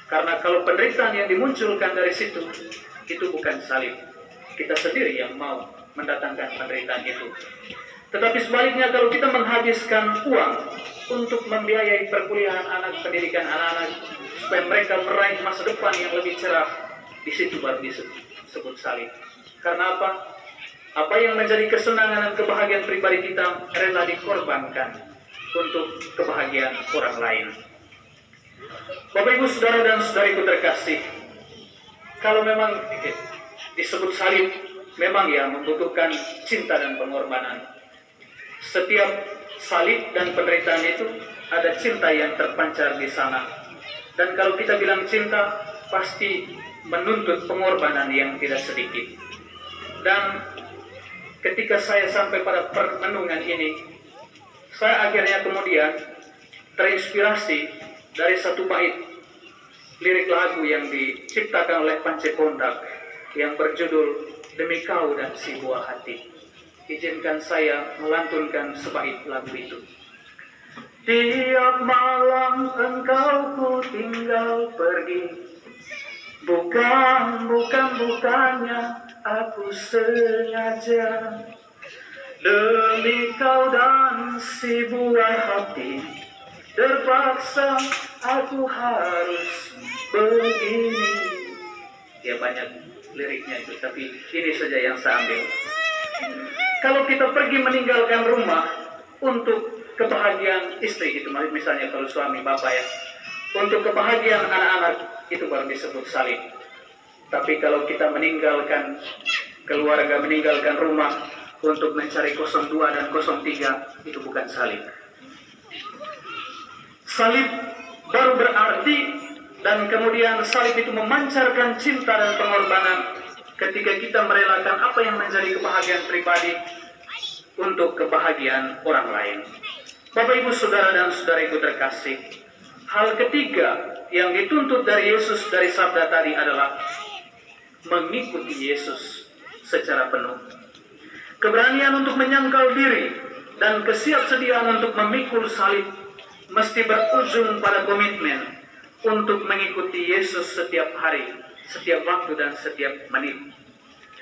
Karena kalau penderitaan yang dimunculkan dari situ, itu bukan salib. Kita sendiri yang mau mendatangkan penderitaan itu. Tetapi sebaliknya, kalau kita menghabiskan uang untuk membiayai perkuliahan anak, pendidikan anak-anak, supaya mereka meraih masa depan yang lebih cerah, di situ baru disebut salib. Karena apa? Apa yang menjadi kesenangan dan kebahagiaan pribadi kita rela dikorbankan untuk kebahagiaan orang lain. Bapak Ibu Saudara dan Saudariku terkasih, kalau memang disebut salib, memang ya membutuhkan cinta dan pengorbanan. Setiap salib dan penderitaan itu ada cinta yang terpancar di sana. Dan kalau kita bilang cinta, pasti menuntut pengorbanan yang tidak sedikit. Dan ketika saya sampai pada perenungan ini, saya akhirnya kemudian terinspirasi dari satu bait lirik lagu yang diciptakan oleh Pance Pondak yang berjudul Demi Kau dan Si Buah Hati. Izinkan saya melantunkan sebait lagu itu. Tiap malam engkau ku tinggal pergi, bukannya aku sengaja. Demi kau dan si buah hati, terpaksa aku harus begini. Ya banyak liriknya itu, tapi ini saja yang saya ambil. Kalau kita pergi meninggalkan rumah untuk kebahagiaan istri, itu misalnya kalau suami bapak ya, untuk kebahagiaan anak-anak, itu baru disebut salib. Tapi kalau kita meninggalkan keluarga, meninggalkan rumah untuk mencari 02 dan 03, itu bukan salib. Salib baru berarti, dan kemudian salib itu memancarkan cinta dan pengorbanan ketika kita merelakan apa yang menjadi kebahagiaan pribadi untuk kebahagiaan orang lain. Bapak Ibu Saudara dan Saudariku terkasih, hal ketiga yang dituntut dari Yesus dari sabda tadi adalah mengikuti Yesus secara penuh. Keberanian untuk menyangkal diri dan kesiapsediaan untuk memikul salib mesti berujung pada komitmen untuk mengikuti Yesus setiap hari, setiap waktu dan setiap menit.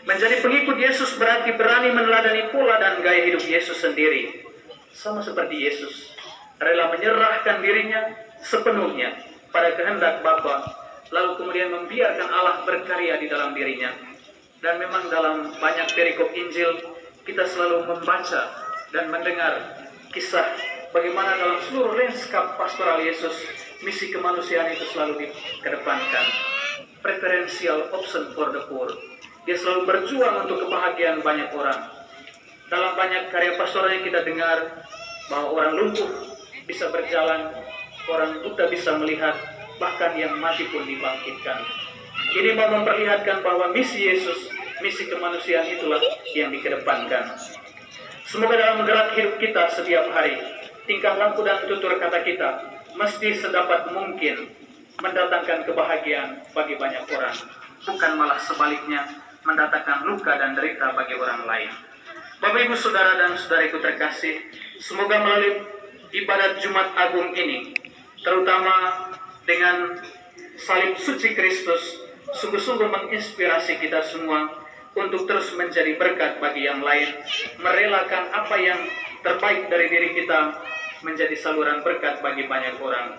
Menjadi pengikut Yesus berarti berani meneladani pola dan gaya hidup Yesus sendiri. Sama seperti Yesus, rela menyerahkan dirinya sepenuhnya pada kehendak Bapa, lalu kemudian membiarkan Allah berkarya di dalam dirinya. Dan memang dalam banyak perikop Injil, kita selalu membaca dan mendengar kisah bagaimana dalam seluruh lanskap pastoral Yesus, misi kemanusiaan itu selalu dikedepankan. Preferential option for the poor. Dia selalu berjuang untuk kebahagiaan banyak orang. Dalam banyak karya pastoralnya kita dengar bahwa orang lumpuh bisa berjalan, orang buta bisa melihat, bahkan yang mati pun dibangkitkan. Ini mau memperlihatkan bahwa misi Yesus, misi kemanusiaan itulah yang dikedepankan. Semoga dalam gerak hidup kita setiap hari, tingkah laku dan tutur kata kita mesti sedapat mungkin mendatangkan kebahagiaan bagi banyak orang, bukan malah sebaliknya mendatangkan luka dan derita bagi orang lain. Bapak Ibu Saudara dan Saudariku terkasih, semoga melalui ibadat Jumat Agung ini, terutama dengan salib suci Kristus, sungguh-sungguh menginspirasi kita semua untuk terus menjadi berkat bagi yang lain, merelakan apa yang terbaik dari diri kita menjadi saluran berkat bagi banyak orang.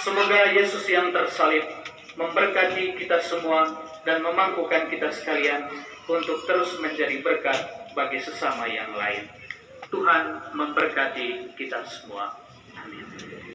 Semoga Yesus yang tersalib memberkati kita semua dan memampukan kita sekalian untuk terus menjadi berkat bagi sesama yang lain. Tuhan memberkati kita semua. Amin.